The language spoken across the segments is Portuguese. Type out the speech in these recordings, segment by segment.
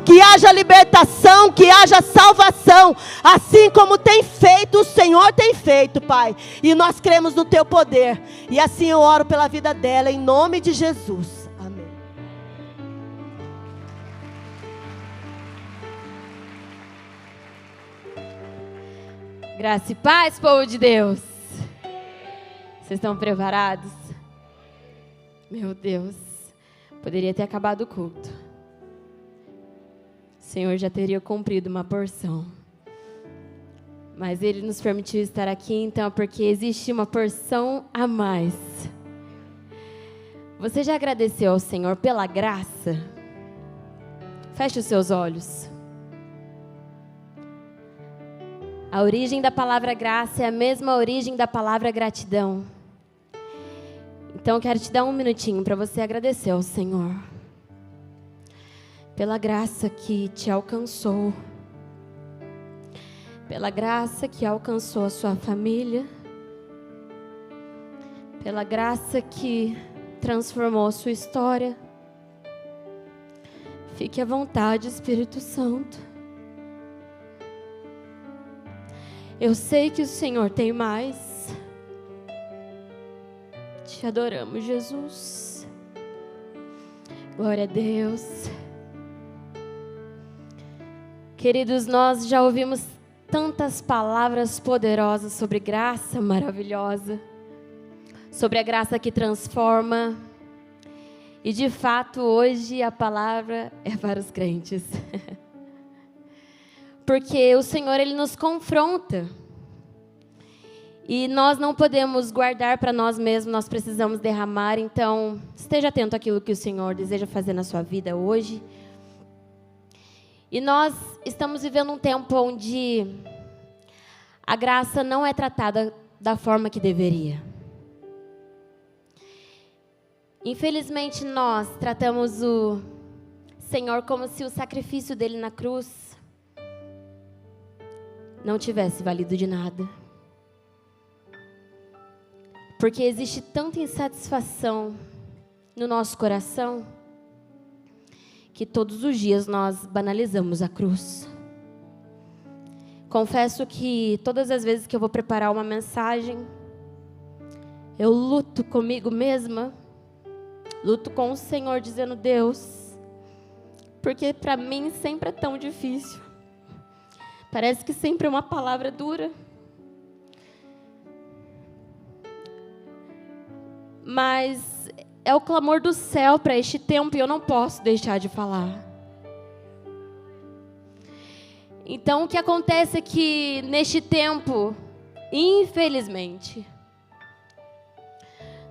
que haja libertação, que haja salvação, assim como tem feito, o Senhor tem feito, Pai, e nós cremos no Teu poder, e assim eu oro pela vida dela, em nome de Jesus, amém. Graça e paz, povo de Deus. Vocês estão preparados? Meu Deus, poderia ter acabado o culto. O Senhor já teria cumprido uma porção. Mas Ele nos permitiu estar aqui, então, porque existe uma porção a mais. Você já agradeceu ao Senhor pela graça? Feche os seus olhos. A origem da palavra graça é a mesma origem da palavra gratidão. Então eu quero te dar um minutinho para você agradecer ao Senhor pela graça que te alcançou, pela graça que alcançou a sua família, pela graça que transformou a sua história. Fique à vontade, Espírito Santo. Eu sei que o Senhor tem mais. Te adoramos, Jesus. Glória a Deus. Queridos, nós já ouvimos tantas palavras poderosas sobre graça maravilhosa, sobre a graça que transforma. E de fato, hoje a palavra é para os crentes. Porque o Senhor, Ele nos confronta. E nós não podemos guardar para nós mesmos, nós precisamos derramar. Então, esteja atento àquilo que o Senhor deseja fazer na sua vida hoje. E nós estamos vivendo um tempo onde a graça não é tratada da forma que deveria. Infelizmente, nós tratamos o Senhor como se o sacrifício dele na cruz não tivesse valido de nada. Porque existe tanta insatisfação no nosso coração que todos os dias nós banalizamos a cruz. Confesso que todas as vezes que eu vou preparar uma mensagem, eu luto comigo mesma, luto com o Senhor dizendo: Deus, porque para mim sempre é tão difícil. Parece que sempre é uma palavra dura. Mas é o clamor do céu para este tempo e eu não posso deixar de falar. Então o que acontece é que neste tempo, infelizmente,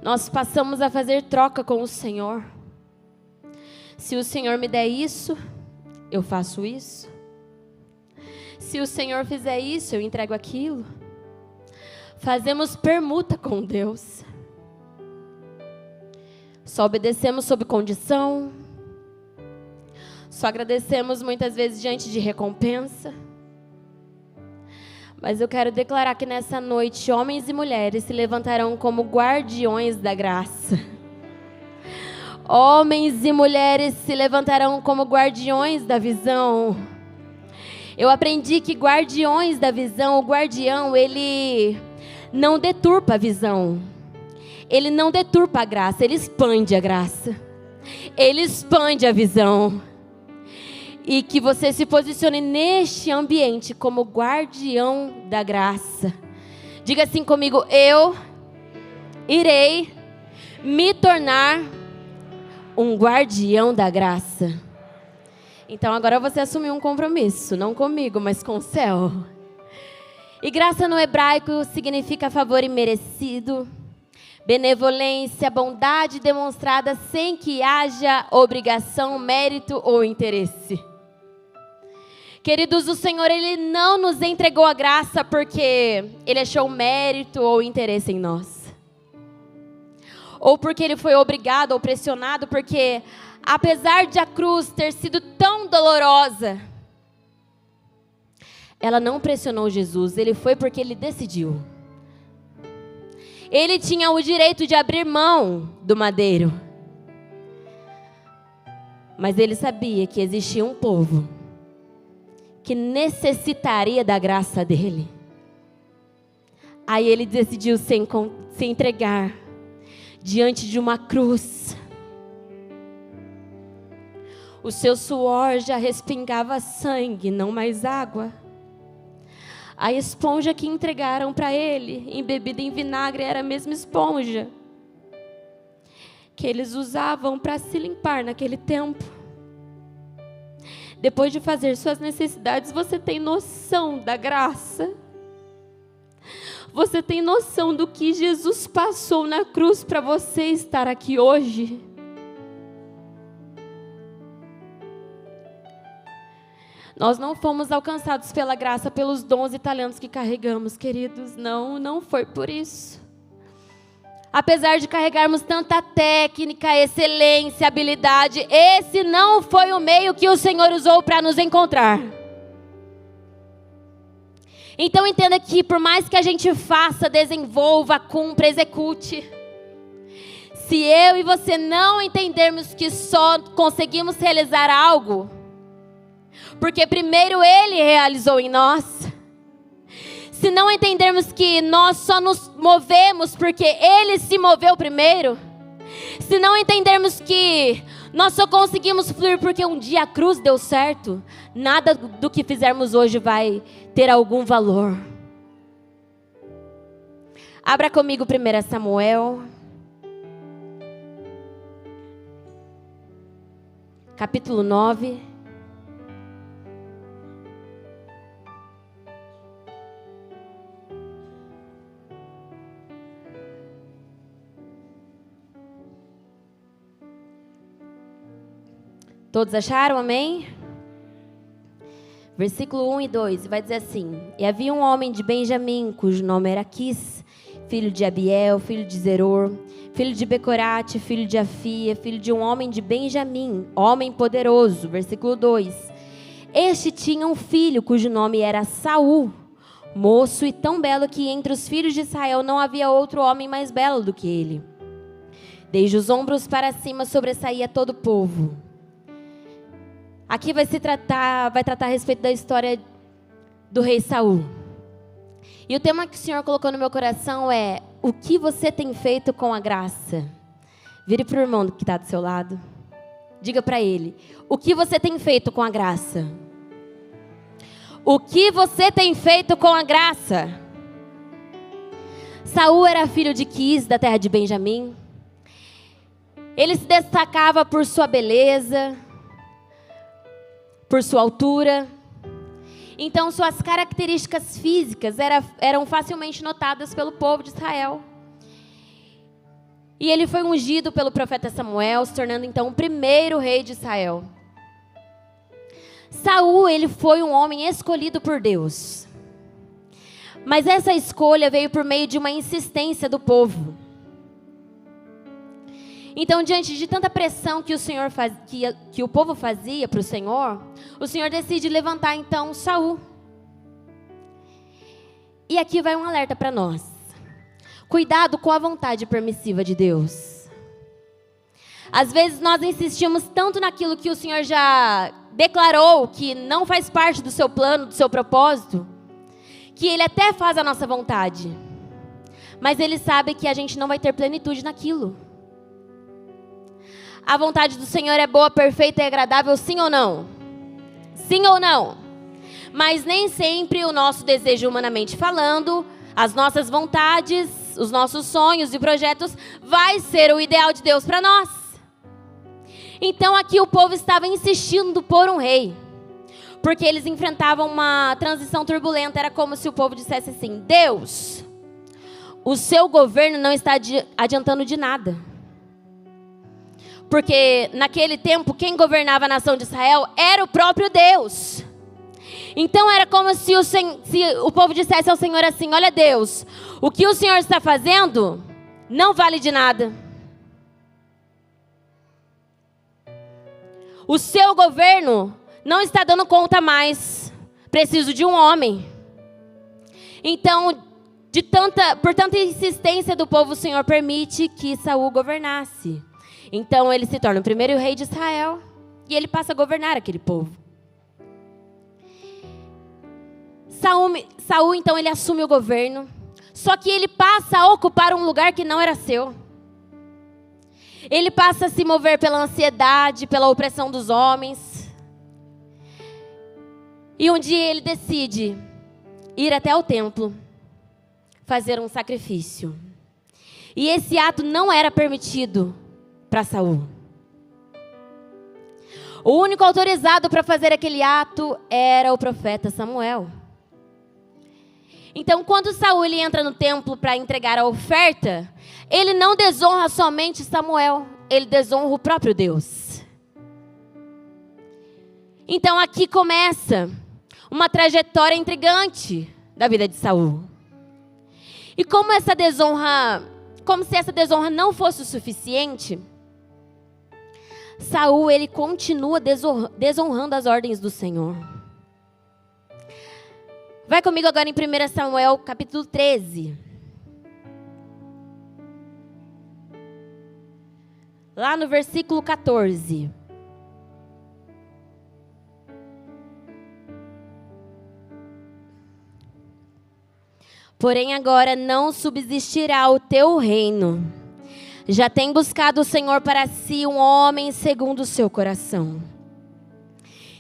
nós passamos a fazer troca com o Senhor. Se o Senhor me der isso, eu faço isso. Se o Senhor fizer isso, eu entrego aquilo. Fazemos permuta com Deus. Só obedecemos sob condição. Só agradecemos muitas vezes diante de recompensa. Mas eu quero declarar que nessa noite, homens e mulheres se levantarão como guardiões da graça. Homens e mulheres se levantarão como guardiões da visão. Eu aprendi que guardiões da visão, o guardião, ele não deturpa a visão. Ele não deturpa a graça, ele expande a graça. Ele expande a visão. E que você se posicione neste ambiente como guardião da graça. Diga assim comigo: eu irei me tornar um guardião da graça. Então agora você assumiu um compromisso, não comigo, mas com o céu. E graça no hebraico significa favor imerecido, benevolência, bondade demonstrada sem que haja obrigação, mérito ou interesse. Queridos, o Senhor, Ele não nos entregou a graça porque Ele achou mérito ou interesse em nós. Ou porque Ele foi obrigado ou pressionado, porque apesar de a cruz ter sido tão dolorosa, ela não pressionou Jesus, Ele foi porque Ele decidiu. Ele tinha o direito de abrir mão do madeiro. Mas ele sabia que existia um povo que necessitaria da graça dele. Aí ele decidiu se entregar diante de uma cruz. O seu suor já respingava sangue, não mais água. A esponja que entregaram para ele, embebida em vinagre, era a mesma esponja que eles usavam para se limpar naquele tempo. Depois de fazer suas necessidades, você tem noção da graça? Você tem noção do que Jesus passou na cruz para você estar aqui hoje? Nós não fomos alcançados pela graça, pelos dons e talentos que carregamos, queridos. Não foi por isso. Apesar de carregarmos tanta técnica, excelência, habilidade, esse não foi o meio que o Senhor usou para nos encontrar. Então entenda que por mais que a gente faça, desenvolva, cumpra, execute, se eu e você não entendermos que só conseguimos realizar algo porque primeiro Ele realizou em nós, se não entendermos que nós só nos movemos porque Ele se moveu primeiro, se não entendermos que nós só conseguimos fluir porque um dia a cruz deu certo, nada do que fizermos hoje vai ter algum valor. Abra comigo 1 Samuel, capítulo 9. Todos acharam? Amém? Versículo 1 e 2, vai dizer assim: E havia um homem de Benjamim, cujo nome era Quis, filho de Abiel, filho de Zeror, filho de Becorate, filho de Afia, filho de um homem de Benjamim, homem poderoso. Versículo 2: Este tinha um filho, cujo nome era Saul, moço e tão belo que entre os filhos de Israel não havia outro homem mais belo do que ele. Desde os ombros para cima sobressaía todo o povo. Aqui vai tratar a respeito da história do rei Saul. E o tema que o Senhor colocou no meu coração é: o que você tem feito com a graça? Vire para o irmão que está do seu lado. Diga para ele: o que você tem feito com a graça? O que você tem feito com a graça? Saul era filho de Quis, da terra de Benjamim. Ele se destacava por sua beleza, por sua altura. Então suas características físicas eram facilmente notadas pelo povo de Israel. E ele foi ungido pelo profeta Samuel, se tornando então o primeiro rei de Israel. Saul, ele foi um homem escolhido por Deus. Mas essa escolha veio por meio de uma insistência do povo. Então, diante de tanta pressão que que o povo fazia para o Senhor decide levantar então Saul. E aqui vai um alerta para nós: cuidado com a vontade permissiva de Deus. Às vezes nós insistimos tanto naquilo que o Senhor já declarou que não faz parte do seu plano, do seu propósito, que Ele até faz a nossa vontade, mas Ele sabe que a gente não vai ter plenitude naquilo. A vontade do Senhor é boa, perfeita e agradável, sim ou não? Sim ou não? Mas nem sempre o nosso desejo, humanamente falando, as nossas vontades, os nossos sonhos e projetos vai ser o ideal de Deus para nós. Então aqui o povo estava insistindo por um rei, porque eles enfrentavam uma transição turbulenta. Era como se o povo dissesse assim: Deus, o seu governo não está adiantando de nada. Porque naquele tempo quem governava a nação de Israel era o próprio Deus. Então era como se o povo dissesse ao Senhor assim: olha Deus, o que o Senhor está fazendo não vale de nada. O seu governo não está dando conta mais. Preciso de um homem. Então, por tanta insistência do povo, o Senhor permite que Saul governasse. Então ele se torna o primeiro rei de Israel. E ele passa a governar aquele povo. Saul, então, ele assume o governo. Só que ele passa a ocupar um lugar que não era seu. Ele passa a se mover pela ansiedade, pela opressão dos homens. E um dia ele decide ir até o templo, fazer um sacrifício. E esse ato não era permitido para Saul. O único autorizado para fazer aquele ato era o profeta Samuel. Então, quando Saul ele entra no templo para entregar a oferta, ele não desonra somente Samuel, ele desonra o próprio Deus. Então, aqui começa uma trajetória intrigante da vida de Saul. E como se essa desonra não fosse o suficiente, Saul ele continua desonrando as ordens do Senhor. Vai comigo agora em 1 Samuel, capítulo 13. Lá no versículo 14. Porém agora não subsistirá o teu reino. Já tem buscado o Senhor para si um homem segundo o seu coração.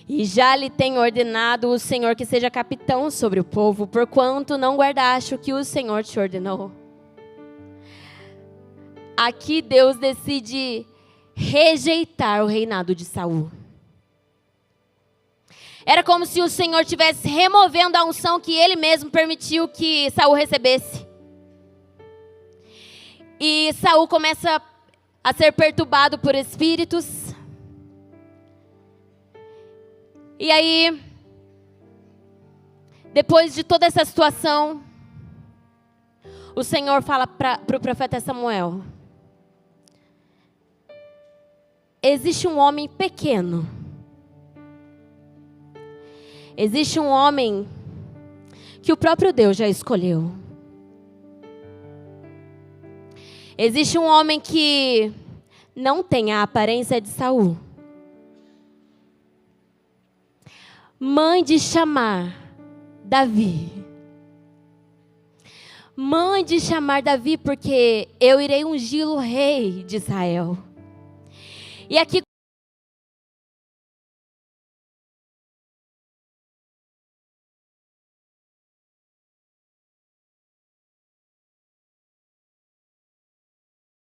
E já lhe tem ordenado o Senhor que seja capitão sobre o povo, porquanto não guardaste o que o Senhor te ordenou. Aqui Deus decide rejeitar o reinado de Saul. Era como se o Senhor estivesse removendo a unção que Ele mesmo permitiu que Saul recebesse. E Saul começa a ser perturbado por espíritos. E aí, depois de toda essa situação, o Senhor fala para o profeta Samuel: existe um homem pequeno. Existe um homem que o próprio Deus já escolheu. Existe um homem que não tem a aparência de Saul. Mande chamar Davi. Mande chamar Davi, porque eu irei ungí-lo rei de Israel. E aqui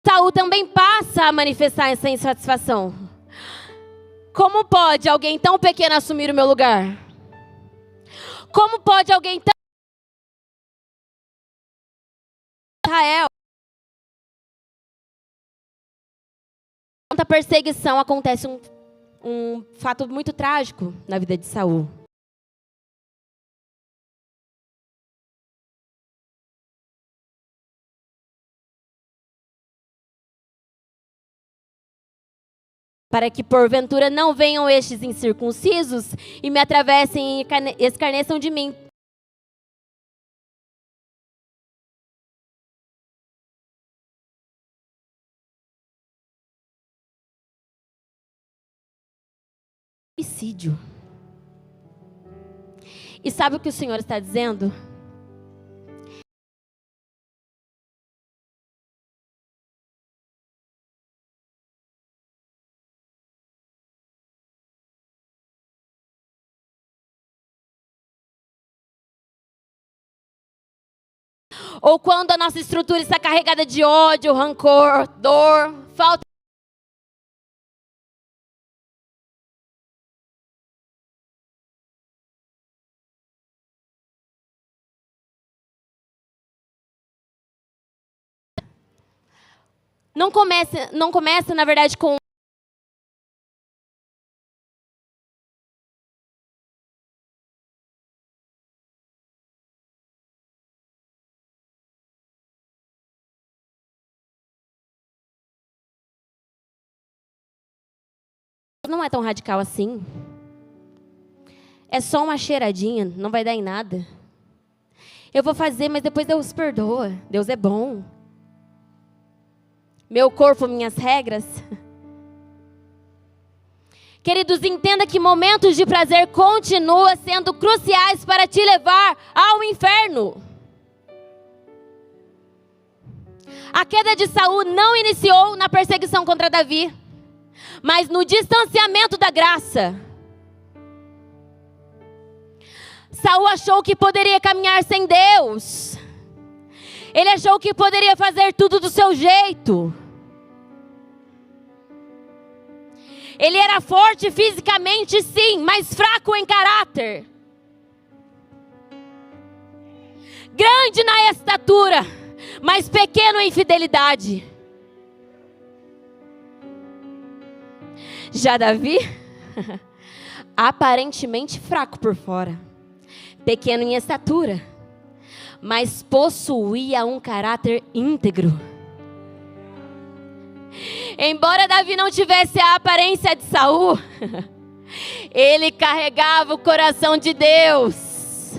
Saul também passa a manifestar essa insatisfação. Como pode alguém tão pequeno assumir o meu lugar? Como pode alguém tão Israel? Tanta perseguição, acontece um fato muito trágico na vida de Saul. Para que porventura não venham estes incircuncisos e me atravessem e escarneçam de mim. Homicídio. E sabe o que o Senhor está dizendo? Ou quando a nossa estrutura está carregada de ódio, rancor, dor, falta. Não começa, na verdade, com não é tão radical assim. É só uma cheiradinha, não vai dar em nada. Eu vou fazer, mas depois Deus perdoa. Deus é bom. Meu corpo, minhas regras. Queridos, entenda que momentos de prazer continuam sendo cruciais para te levar ao inferno. A queda de Saul não iniciou na perseguição contra Davi, mas no distanciamento da graça. Saul achou que poderia caminhar sem Deus. Ele achou que poderia fazer tudo do seu jeito. Ele era forte fisicamente, sim, mas fraco em caráter. Grande na estatura, mas pequeno em fidelidade. Já Davi, aparentemente fraco por fora, pequeno em estatura, mas possuía um caráter íntegro. Embora Davi não tivesse a aparência de Saul, ele carregava o coração de Deus.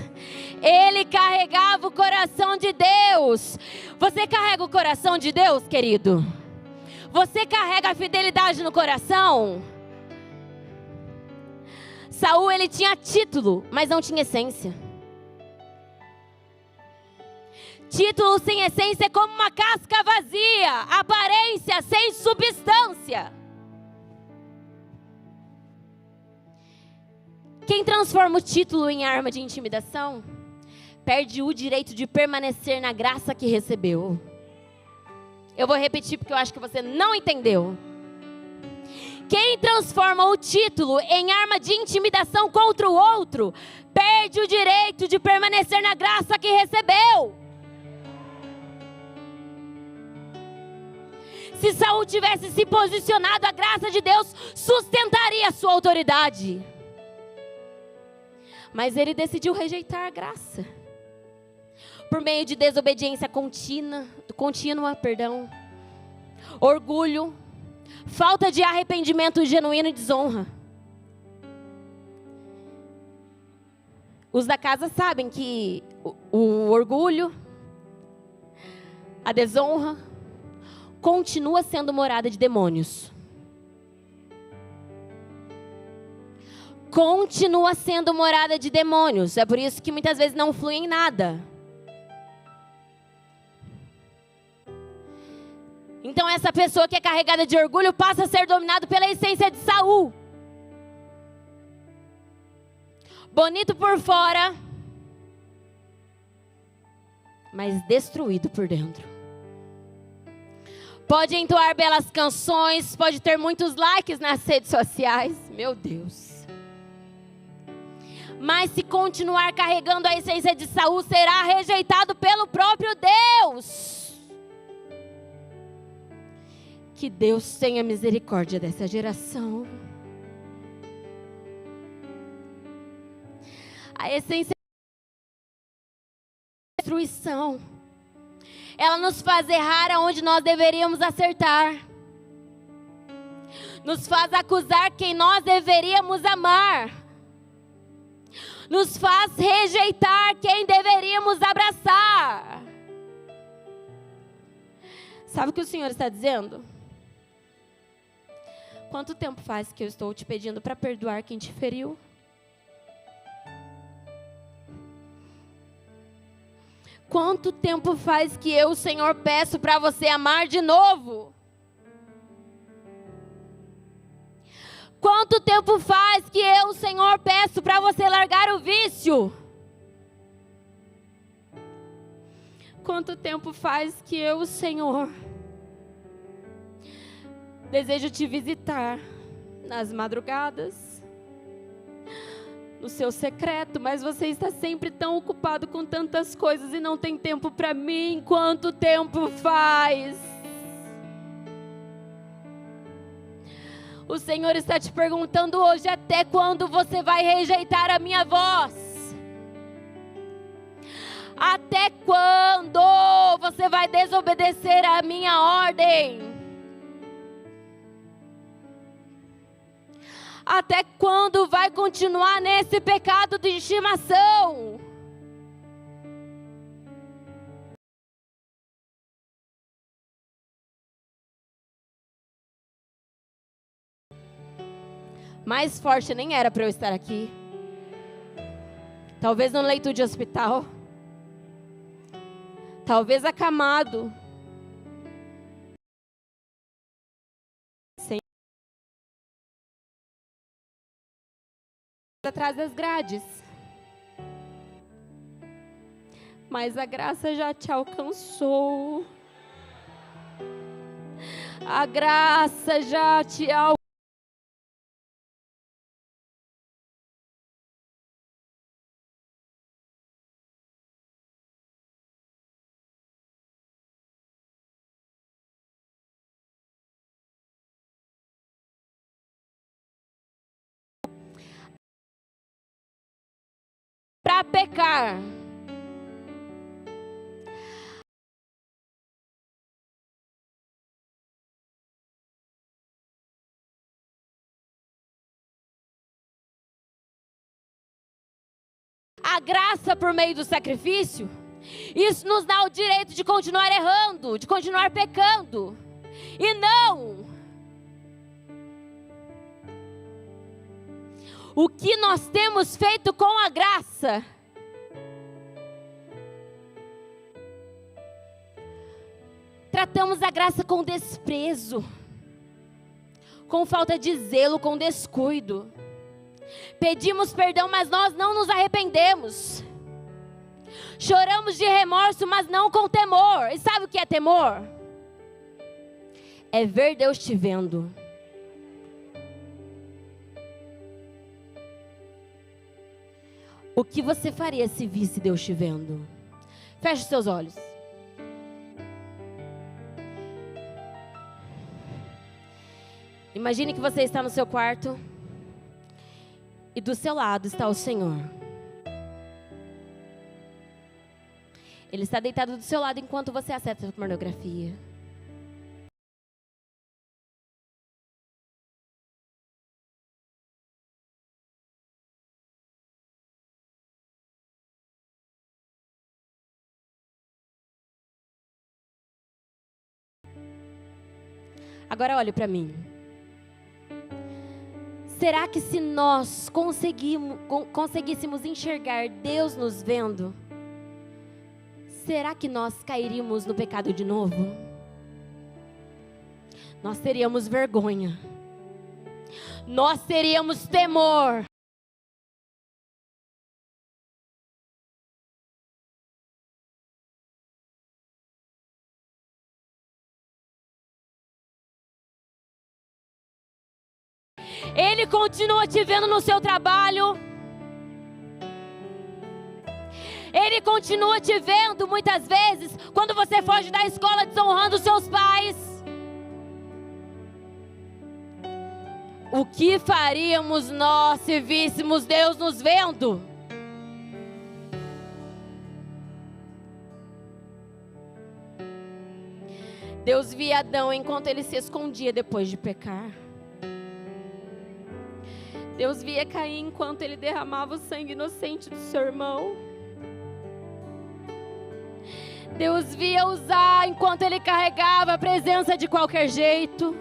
Ele carregava o coração de Deus. Você carrega o coração de Deus, querido? Você carrega a fidelidade no coração? Saul, ele tinha título, mas não tinha essência. Título sem essência é como uma casca vazia, aparência sem substância. Quem transforma o título em arma de intimidação, perde o direito de permanecer na graça que recebeu. Eu vou repetir porque eu acho que você não entendeu. Quem transforma o título em arma de intimidação contra o outro, perde o direito de permanecer na graça que recebeu. Se Saul tivesse se posicionado, a graça de Deus sustentaria a sua autoridade. Mas ele decidiu rejeitar a graça. Por meio de desobediência contínua, orgulho, falta de arrependimento genuíno e desonra. Os da casa sabem que o orgulho, a desonra, continua sendo morada de demônios. Continua sendo morada de demônios. É por isso que muitas vezes não flui em nada. Então essa pessoa que é carregada de orgulho passa a ser dominado pela essência de Saul. Bonito por fora, mas destruído por dentro. Pode entoar belas canções, pode ter muitos likes nas redes sociais. Meu Deus. Mas se continuar carregando a essência de Saul, será rejeitado pelo próprio Deus. Que Deus tenha misericórdia dessa geração. A essência da destruição. Ela nos faz errar aonde nós deveríamos acertar. Nos faz acusar quem nós deveríamos amar. Nos faz rejeitar quem deveríamos abraçar. Sabe o que o Senhor está dizendo? Quanto tempo faz que eu estou te pedindo para perdoar quem te feriu? Quanto tempo faz que eu, Senhor, peço para você amar de novo? Quanto tempo faz que eu, Senhor, peço para você largar o vício? Quanto tempo faz que eu, Senhor, desejo te visitar nas madrugadas, no seu secreto, mas você está sempre tão ocupado com tantas coisas e não tem tempo para mim? Quanto tempo faz? O Senhor está te perguntando hoje: até quando você vai rejeitar a minha voz? Até quando você vai desobedecer a minha ordem? Até quando vai continuar nesse pecado de estimação? mais forte nem era para eu estar aqui. Talvez no leito de hospital. Talvez acamado. Sem... atrás das grades. Mas a graça já te alcançou. A graça já te alcançou. Para pecar. A graça por meio do sacrifício, isso nos dá o direito de continuar errando, de continuar pecando. E não o que nós temos feito com a graça. Tratamos a graça com desprezo, com falta de zelo, com descuido. Pedimos perdão, mas nós não nos arrependemos. Choramos de remorso, mas não com temor. E sabe o que é temor? É ver Deus te vendo. O que você faria se visse Deus te vendo? Feche os seus olhos. Imagine que você está no seu quarto e do seu lado está o Senhor. Ele está deitado do seu lado enquanto você acessa a pornografia. Agora olhe para mim. Será que se nós conseguíssemos enxergar Deus nos vendo, será que nós cairíamos no pecado de novo? Nós teríamos vergonha. Nós teríamos temor. Ele continua te vendo no seu trabalho. Ele continua te vendo muitas vezes quando você foge da escola desonrando seus pais. O que faríamos nós se víssemos Deus nos vendo? Deus via Adão enquanto ele se escondia depois de pecar. Deus via Caim enquanto ele derramava o sangue inocente do seu irmão. Deus via Uzá enquanto ele carregava a presença de qualquer jeito.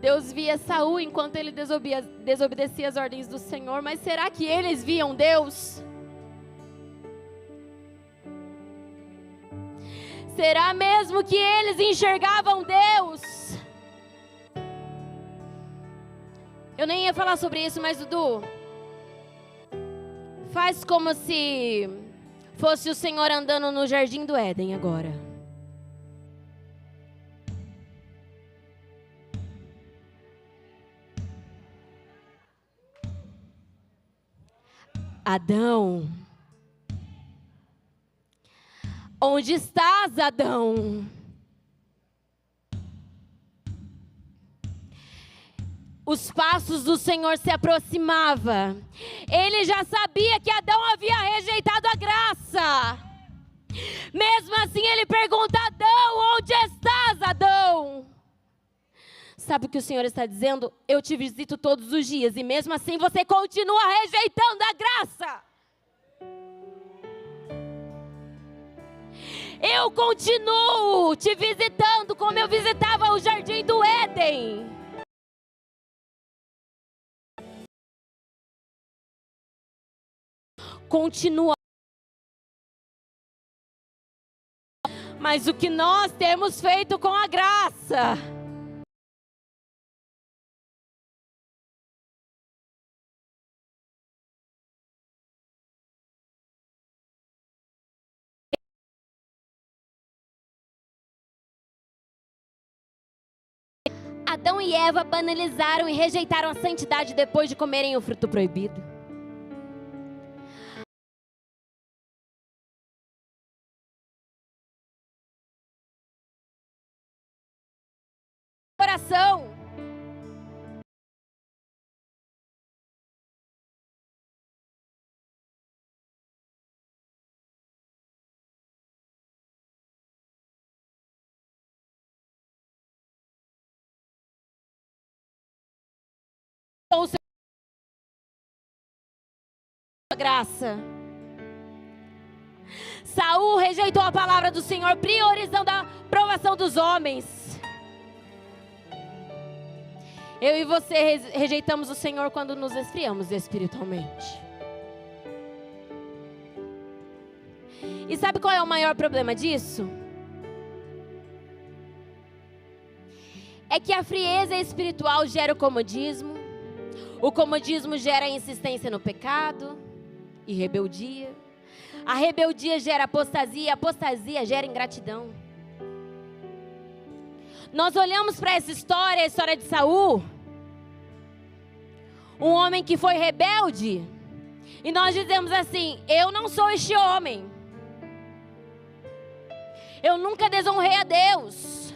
Deus via Saul enquanto ele desobedecia as ordens do Senhor. Mas será que eles viam Deus? Será mesmo que eles enxergavam Deus? Eu nem ia falar sobre isso, mas Dudu, faz como se fosse o Senhor andando no jardim do Éden agora. Adão, onde estás, Adão? Os passos do Senhor se aproximavam. Ele já sabia que Adão havia rejeitado a graça. Mesmo assim ele pergunta: Adão, onde estás, Adão? Sabe o que o Senhor está dizendo? Eu te visito todos os dias e mesmo assim você continua rejeitando a graça. Eu continuo te visitando como eu visitava o jardim do Éden. Continua. Mas o que nós temos feito com a graça? Adão e Eva banalizaram e rejeitaram a santidade depois de comerem o fruto proibido. Coração. Graça. Saul rejeitou a palavra do Senhor, priorizando a aprovação dos homens. Eu e você rejeitamos o Senhor quando nos esfriamos espiritualmente. E sabe qual é o maior problema disso? É que a frieza espiritual gera o comodismo gera insistência no pecado e rebeldia. A rebeldia gera apostasia, a apostasia gera ingratidão. Nós olhamos para essa história, a história de Saul, um homem que foi rebelde, e nós dizemos assim: eu não sou este homem, eu nunca desonrei a Deus.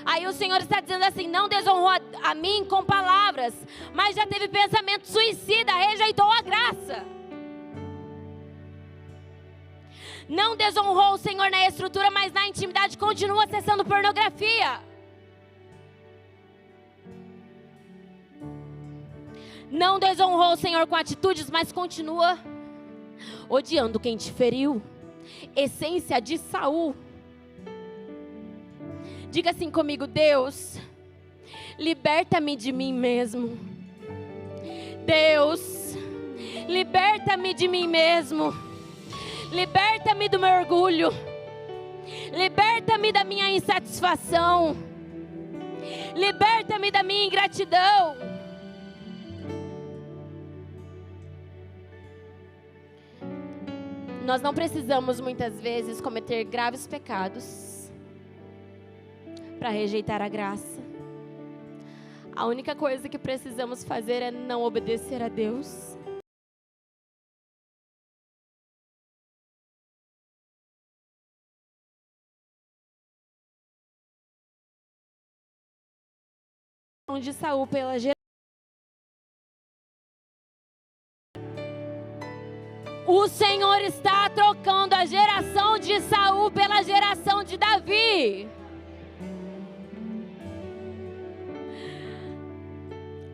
Aí o Senhor está dizendo assim: não desonrou a mim com palavras, mas já teve pensamento suicida, rejeitou a graça. Não desonrou o Senhor na estrutura, mas na intimidade continua acessando pornografia. Não desonrou o Senhor com atitudes, mas continua odiando quem te feriu. Essência de Saul. Diga assim comigo: Deus, liberta-me de mim mesmo. Deus, liberta-me de mim mesmo. Liberta-me do meu orgulho. Liberta-me da minha insatisfação. Liberta-me da minha ingratidão. Nós não precisamos muitas vezes cometer graves pecados para rejeitar a graça. A única coisa que precisamos fazer é não obedecer a Deus. De Saul pela geração. O Senhor está trocando a geração de Saul pela geração de Davi.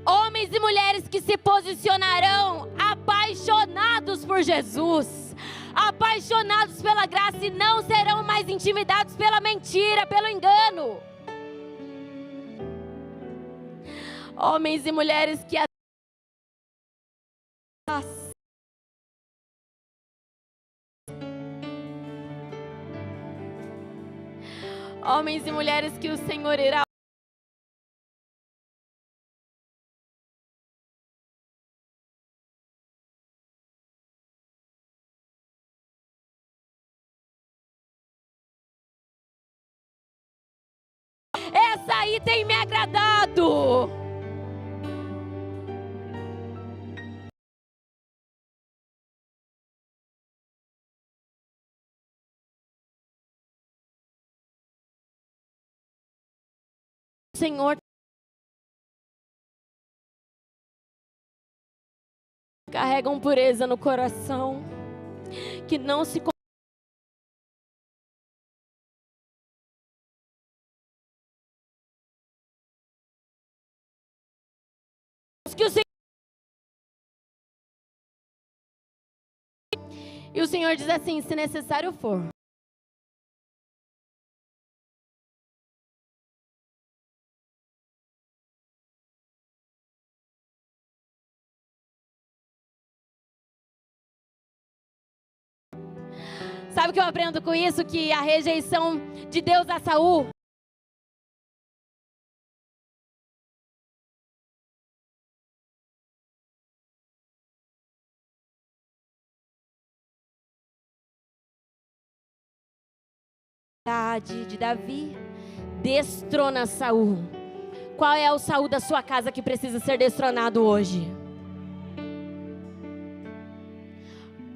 Homens e mulheres que se posicionarão apaixonados por Jesus, apaixonados pela graça, e não serão mais intimidados pela mentira, pelo engano. Homens e mulheres que homens e mulheres que o Senhor irá essa aí tem me agradado. Senhor, carregam pureza no coração, que não se que o Senhor... E o Senhor diz assim: se necessário for, Sabe o que eu aprendo com isso? Que a rejeição de Deus a Saul de Davi destrona Saul. Qual é o Saul da sua casa que precisa ser destronado hoje?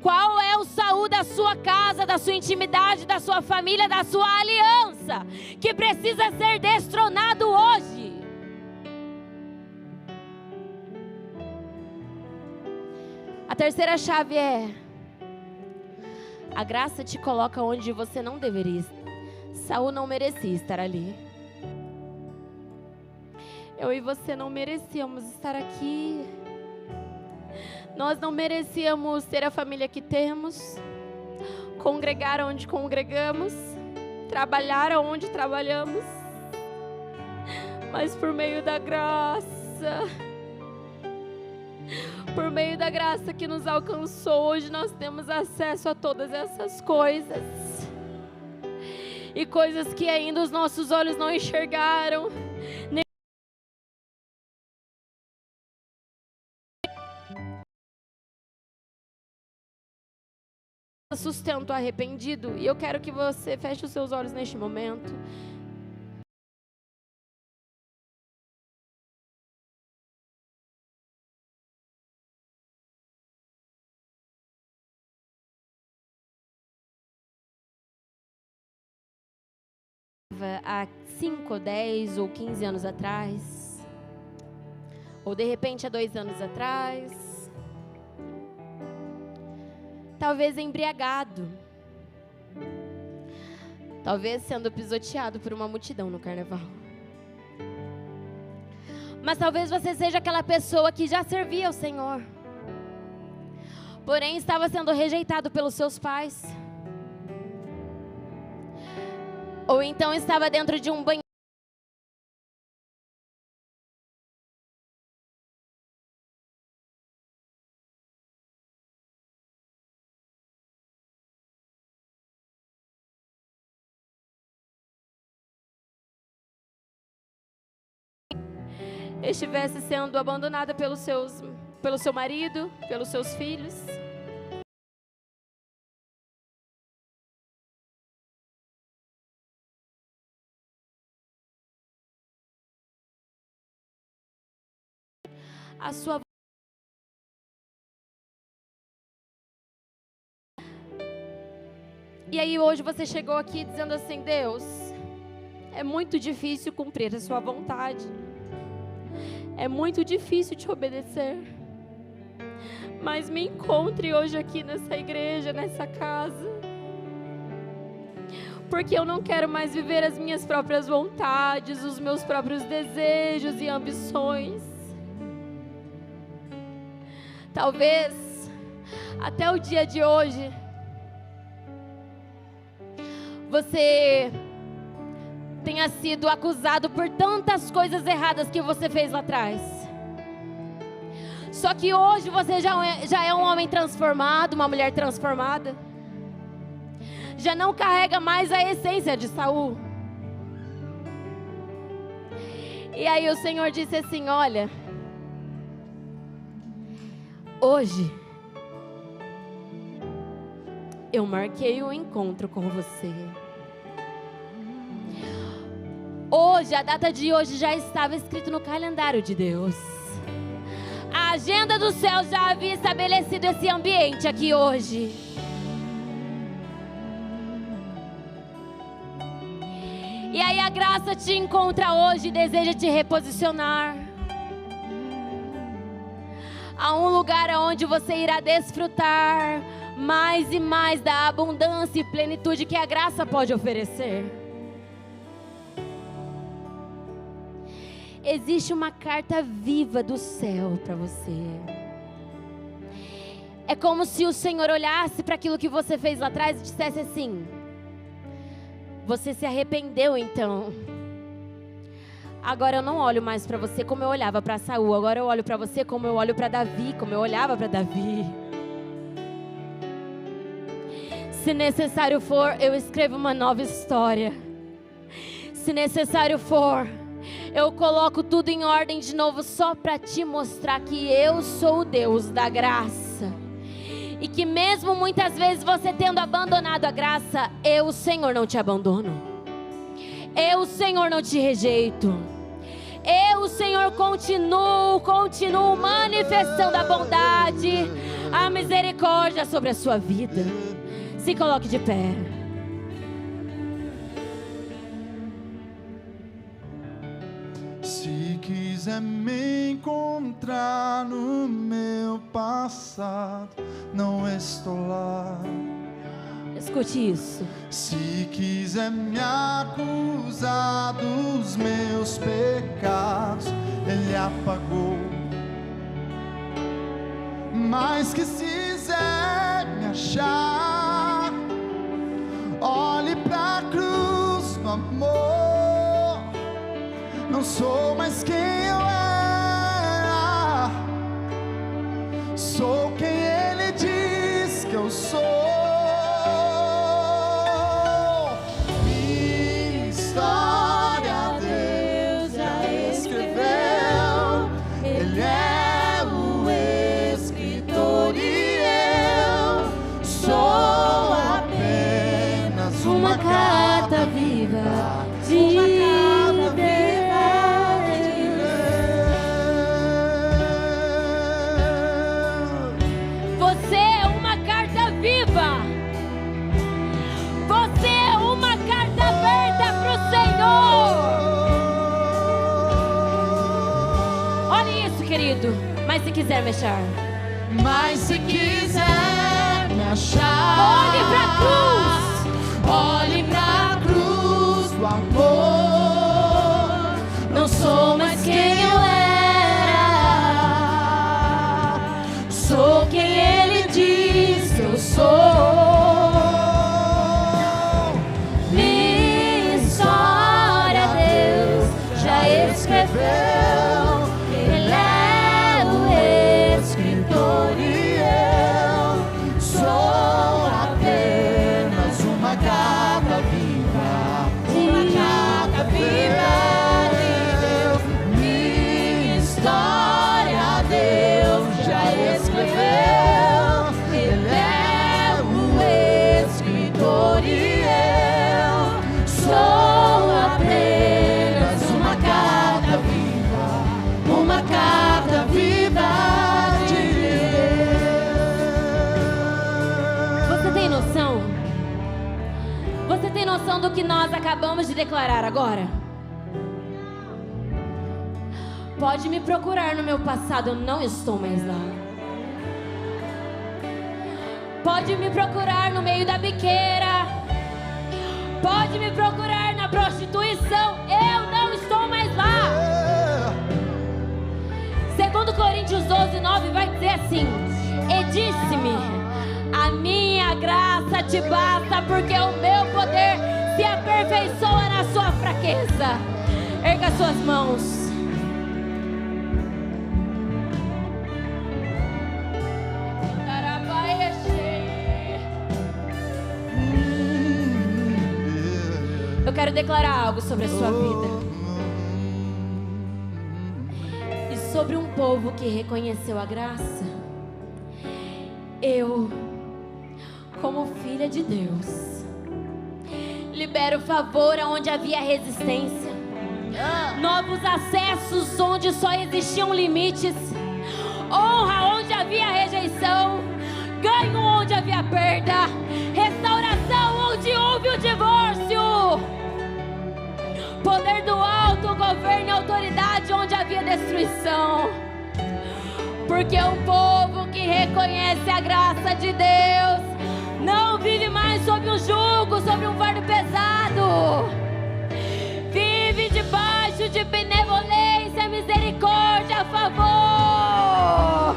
Qual é o Saul da sua casa, da sua intimidade, da sua família, da sua aliança, que precisa ser destronado hoje? A terceira chave é: a graça te coloca onde você não deveria estar. Saul não merecia estar ali. Eu e você não merecíamos estar aqui. Nós não merecíamos ter a família que temos, congregar onde congregamos, trabalhar onde trabalhamos. Mas por meio da graça, por meio da graça que nos alcançou, hoje nós temos acesso a todas essas coisas. E coisas que ainda os nossos olhos não enxergaram. Sustento arrependido. E eu quero que você feche os seus olhos neste momento. Há 5, 10 ou 15 anos atrás, ou de repente há 2 anos atrás, talvez embriagado, talvez sendo pisoteado por uma multidão no carnaval. Mas talvez você seja aquela pessoa que já servia ao Senhor, porém estava sendo rejeitado pelos seus pais. Ou então estava dentro de um banheiro. Estivesse sendo abandonada pelo seu marido, pelos seus filhos. A sua E aí hoje você chegou aqui dizendo assim: Deus, é muito difícil cumprir a sua vontade. É muito difícil te obedecer. Mas me encontre hoje aqui nessa igreja, nessa casa. Porque eu não quero mais viver as minhas próprias vontades, os meus próprios desejos e ambições. Talvez até o dia de hoje você tenha sido acusado por tantas coisas erradas que você fez lá atrás. Só que hoje você já é um homem transformado, uma mulher transformada. Já não carrega mais a essência de Saul. E aí o Senhor disse assim: olha, hoje eu marquei um encontro com você. Hoje, a data de hoje já estava escrito no calendário de Deus. A agenda do céu já havia estabelecido esse ambiente aqui hoje. E aí a graça te encontra hoje e deseja te reposicionar a um lugar onde você irá desfrutar mais e mais da abundância e plenitude que a graça pode oferecer. Existe uma carta viva do céu para você. É como se o Senhor olhasse para aquilo que você fez lá atrás e dissesse assim: você se arrependeu então. Agora eu não olho mais para você como eu olhava para Saul. Agora eu olho para você como eu olho para Davi, como eu olhava para Davi. Se necessário for, eu escrevo uma nova história. Se necessário for, eu coloco tudo em ordem de novo só para te mostrar que eu sou o Deus da graça. E que mesmo muitas vezes você tendo abandonado a graça, eu, o Senhor, não te abandono. Eu, o Senhor, não te rejeito. Eu, o Senhor, continuo manifestando a bondade, a misericórdia sobre a sua vida. Se coloque de pé. Se quiser me encontrar no meu passado, não estou lá. Escute isso. Se quiser me acusar dos meus pecados, Ele apagou. Mas que se quiser me achar, olhe pra cruz no amor. Não sou mais quem eu era, sou quem Ele diz que eu sou. Minha história Deus já escreveu, Ele é o escritor e eu sou apenas uma carta viva de Mas se quiser me achar, mas se quiser me achar, olhe pra cruz do amor. Não sou mais quem eu era, sou quem Ele diz que eu sou. Minha história Deus já escreveu. Você tem noção do que nós acabamos de declarar agora? Pode me procurar no meu passado, eu não estou mais lá. Pode me procurar no meio da biqueira, pode me procurar na prostituição, eu não estou mais lá. Segundo Coríntios 12:9 vai dizer assim: e disse-me, a minha graça te basta, porque o meu poder se aperfeiçoa na sua fraqueza. Erga suas mãos. Eu quero declarar algo sobre a sua vida e sobre um povo que reconheceu a graça. Eu, como filha de Deus, libero favor aonde havia resistência, novos acessos onde só existiam limites, honra onde havia rejeição, ganho onde havia perda, restauração onde houve o divórcio, poder do alto, governo e autoridade onde havia destruição. Porque o povo que reconhece a graça de Deus não vive mais sob um jugo, sobre um fardo pesado. Vive debaixo de benevolência, misericórdia, favor.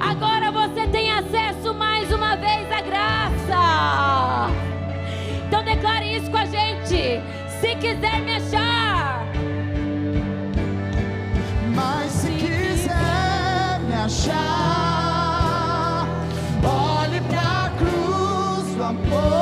Agora você tem acesso mais uma vez à graça. Então declare isso com a gente. Se quiser me achar, mas se quiser me achar, olhe pra cruz do amor.